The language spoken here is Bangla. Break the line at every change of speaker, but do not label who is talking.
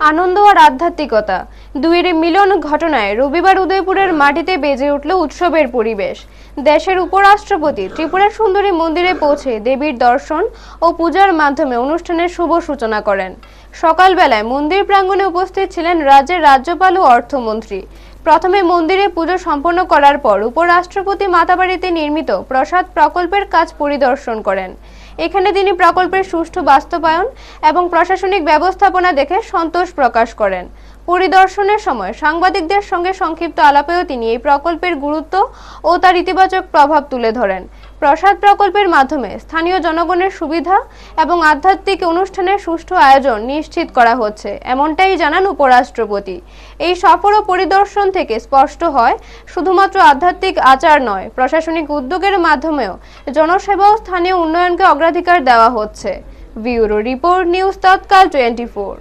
আনন্দ আর আধ্যাত্মিকতা দুইয়ের মিলন ঘটনায় রবিবার উদয়পুরের মাটিতে বেজে উঠল উৎসবের পরিবেশ। দেশের উপরাষ্ট্রপতি ত্রিপুরা সুন্দরী মন্দিরে পৌঁছে দেবীর দর্শন ও পূজার মাধ্যমে অনুষ্ঠানের শুভ সূচনা করেন। সকালবেলায় মন্দির প্রাঙ্গণে উপস্থিত ছিলেন রাজ্যের রাজ্যপাল ও অর্থমন্ত্রী। প্রথমে মন্দিরে পুজো সম্পন্ন করার পর উপরাষ্ট্রপতি মাতাবাড়িতে নির্মিত প্রসাদ প্রকল্পের কাজ পরিদর্শন করেন। এখানে তিনি প্রকল্পের সুষ্ঠু বাস্তবায়ন এবং প্রশাসনিক ব্যবস্থাপনা দেখে সন্তোষ প্রকাশ করেন। পরিদর্শনের সময় সাংবাদিকদের সঙ্গে সংক্ষিপ্ত আলাপেও তিনি এই প্রকল্পের গুরুত্ব ও তার ইতিবাচক প্রভাব তুলে ধরেন। প্রসাদ প্রকল্পের মাধ্যমে স্থানীয় জনগণের সুবিধা এবং আধ্যাত্মিক অনুষ্ঠানের সুষ্ঠু আয়োজন নিশ্চিত করা হচ্ছে, এমনটাই জানান উপরাষ্ট্রপতি। এই সফর ও পরিদর্শন থেকে স্পষ্ট হয়, শুধুমাত্র আধ্যাত্মিক আচার নয়, প্রশাসনিক উদ্যোগের মাধ্যমেও জনসেবা ও স্থানীয় উন্নয়নকে অগ্রাধিকার দেওয়া হচ্ছে। ব্যুরো রিপোর্ট, নিউজ তৎকাল 24।